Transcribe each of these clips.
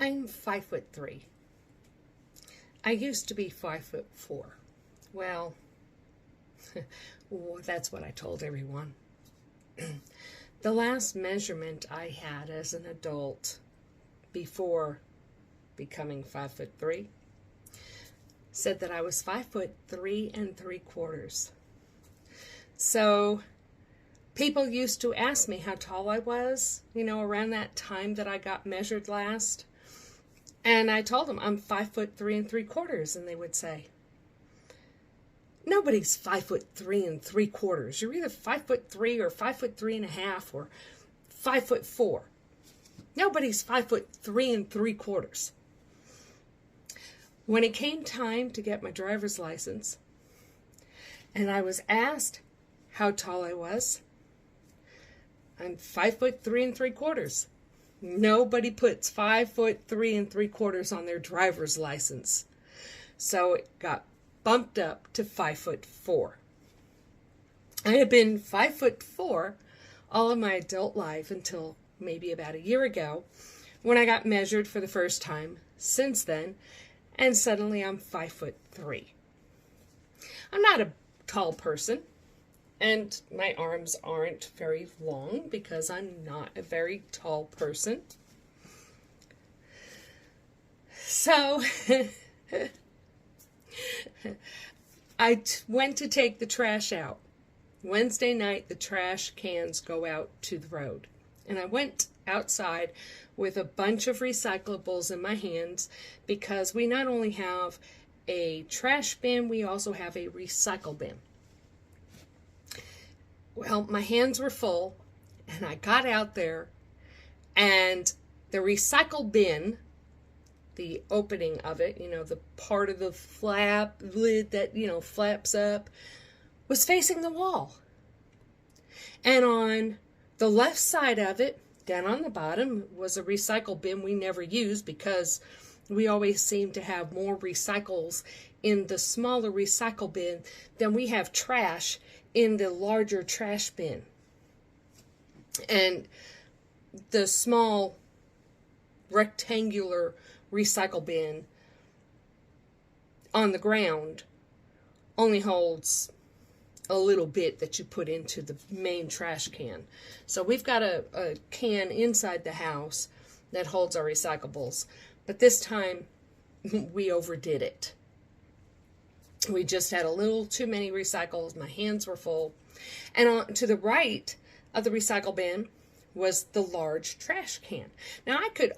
I'm 5'3". I used to be 5'4". Well, that's what I told everyone. The last measurement I had as an adult before becoming 5'3" said that I was 5'3¾". So people used to ask me how tall I was, around that time that I got measured last. And I told them I'm 5'3¾ and they would say, nobody's 5'3¾ You're either 5'3" or 5'3½" or 5'4". Nobody's 5'3¾ When it came time to get my driver's license, and I was asked how tall I was, I'm 5'3¾ Nobody puts 5'3¾ on their driver's license. So it got bumped up to 5'4". I had been 5'4" all of my adult life until maybe about a year ago when I got measured for the first time since then, and suddenly I'm 5'3". I'm not a tall person, and my arms aren't very long because I'm not a very tall person. So I went to take the trash out. Wednesday night, the trash cans go out to the road. And I went outside with a bunch of recyclables in my hands because we not only have a trash bin, we also have a recycle bin. Well, my hands were full, and I got out there, and the recycle bin, the opening of it, the part of the lid that, flaps up, was facing the wall. And on the left side of it, down on the bottom, was a recycle bin we never use because we always seem to have more recycles in the smaller recycle bin than we have trash in the larger trash bin. And the small rectangular recycle bin on the ground only holds a little bit that you put into the main trash can. So we've got a can inside the house that holds our recyclables, but this time we overdid it. We just had a little too many recycles. My hands were full. And to the right of the recycle bin was the large trash can. Now I could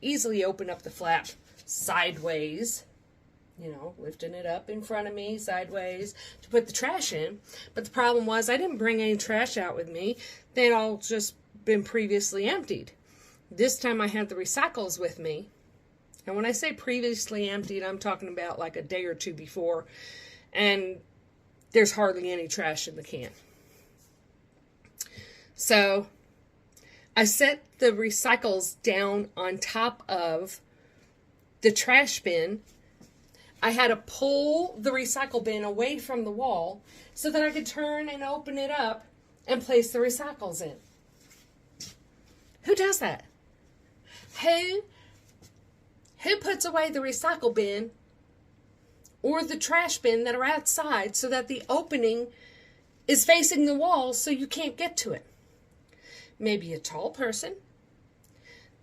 easily open up the flap sideways, lifting it up in front of me sideways to put the trash in. But the problem was I didn't bring any trash out with me. They'd all just been previously emptied. This time I had the recycles with me. And when I say previously emptied, I'm talking about like a day or two before, and there's hardly any trash in the can. So I set the recycles down on top of the trash bin. I had to pull the recycle bin away from the wall so that I could turn and open it up and place the recycles in. Who does that? Who puts away the recycle bin or the trash bin that are outside so that the opening is facing the wall so you can't get to it? Maybe a tall person.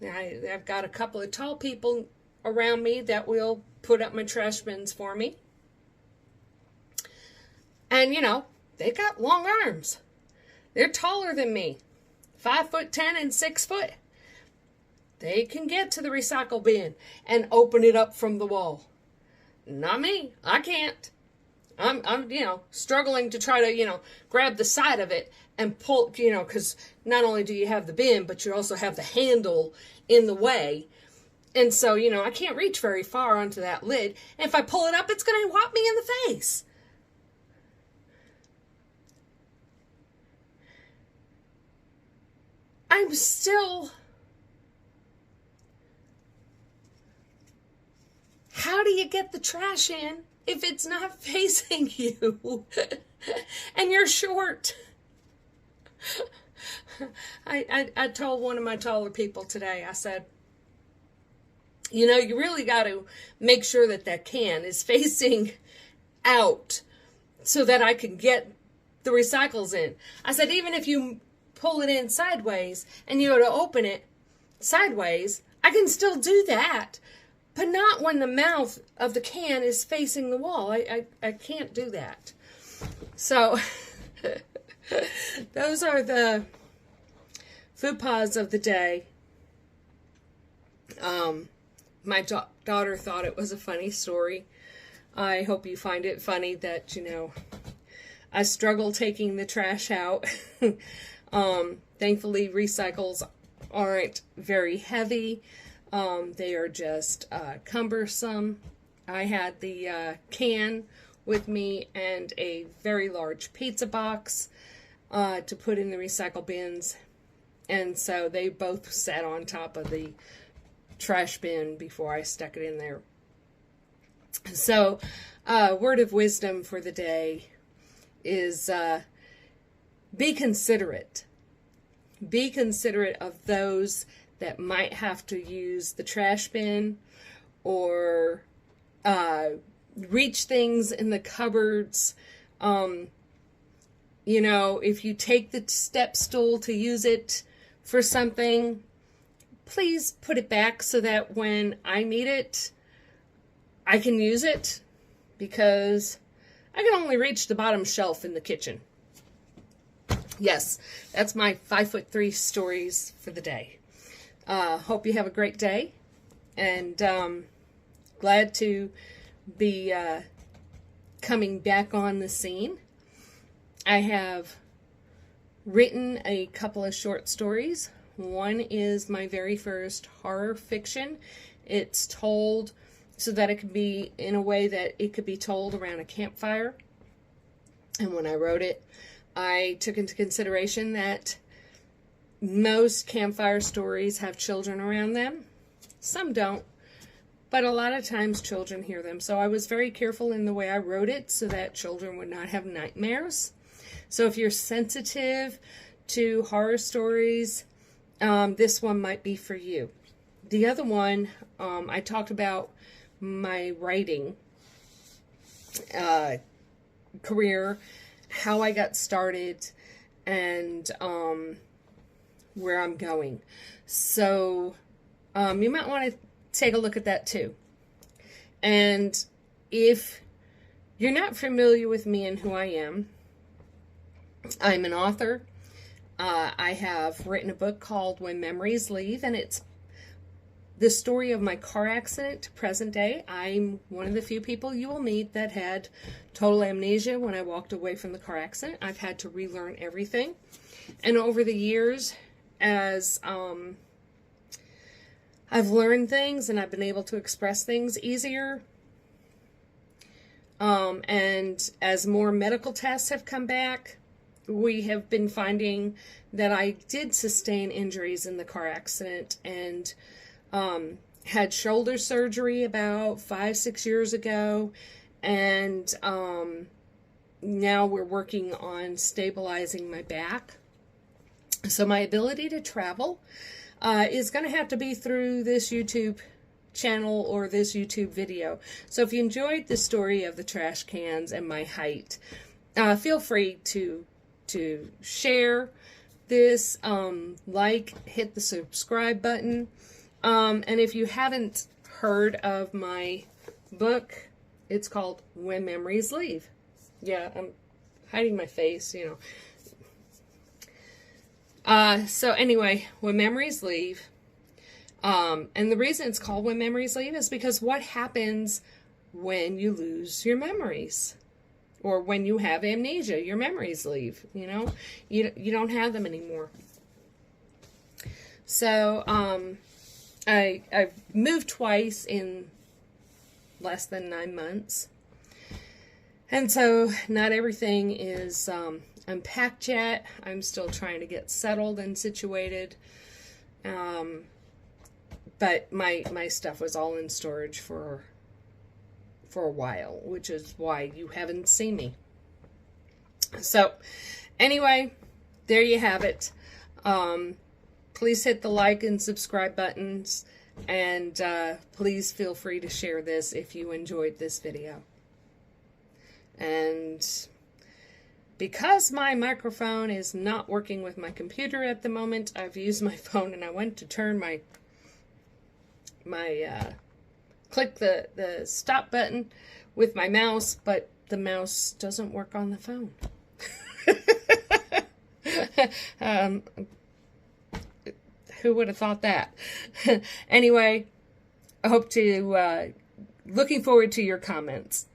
I've got a couple of tall people around me that will put up my trash bins for me. And, they've got long arms. They're taller than me, 5'10" and 6 foot. They can get to the recycle bin and open it up from the wall. Not me. I can't. I'm struggling to try to, grab the side of it and pull, because not only do you have the bin, but you also have the handle in the way. And so, I can't reach very far onto that lid. And if I pull it up, it's going to whop me in the face. I'm still... How do you get the trash in if it's not facing you and you're short? I told one of my taller people today, I said, You know, you really got to make sure that that can is facing out so that I can get the recycles in. I said, even if you pull it in sideways and you go to open it sideways, I can still do that, but not when the mouth of the can is facing the wall. I can't do that. So those are the food paws of the day. My daughter thought it was a funny story. I hope you find it funny that, you know, I struggle taking the trash out. Thankfully, recycles aren't very heavy. They are just cumbersome. I had the can with me and a very large pizza box to put in the recycle bins. And so they both sat on top of the trash bin before I stuck it in there. So, word of wisdom for the day is be considerate. Be considerate of those that might have to use the trash bin or reach things in the cupboards. You know, if you take the step stool to use it for something, please put it back so that when I need it, I can use it, because I can only reach the bottom shelf in the kitchen. Yes, that's my 5'3" stories for the day. Hope you have a great day, and glad to be coming back on the scene. I have written a couple of short stories. One is my very first horror fiction. It's told so that it could be in a way that it could be told around a campfire. And when I wrote it, I took into consideration that most campfire stories have children around them. Some don't, but a lot of times children hear them. So I was very careful in the way I wrote it so that children would not have nightmares. So if you're sensitive to horror stories, this one might be for you. The other one, I talked about my writing career, how I got started, and where I'm going. So you might want to take a look at that too. And if you're not familiar with me and who I am, I'm an author. I have written a book called When Memories Leave, and it's the story of my car accident to present day. I'm one of the few people you will meet that had total amnesia when I walked away from the car accident. I've had to relearn everything. And over the years, as I've learned things and I've been able to express things easier, and as more medical tests have come back, we have been finding that I did sustain injuries in the car accident, and had shoulder surgery about 5-6 years ago, and now we're working on stabilizing my back. So my ability to travel is going to have to be through this YouTube channel or this YouTube video. So if you enjoyed the story of the trash cans and my height, feel free to share this, hit the subscribe button. And if you haven't heard of my book, it's called When Memories Leave. Yeah, I'm hiding my face, you know. So anyway, When Memories Leave. And the reason it's called When Memories Leave is because what happens when you lose your memories? Or when you have amnesia, your memories leave, you know? You don't have them anymore. So, I've moved twice in less than 9 months. And so not everything is unpacked yet. I'm still trying to get settled and situated. But my stuff was all in storage for a while, which is why you haven't seen me. So anyway, there you have it. Please hit the like and subscribe buttons. And please feel free to share this if you enjoyed this video. And because my microphone is not working with my computer at the moment, I've used my phone, and I went to turn click the stop button with my mouse, but the mouse doesn't work on the phone. Who would have thought that? Anyway, I hope to, looking forward to your comments.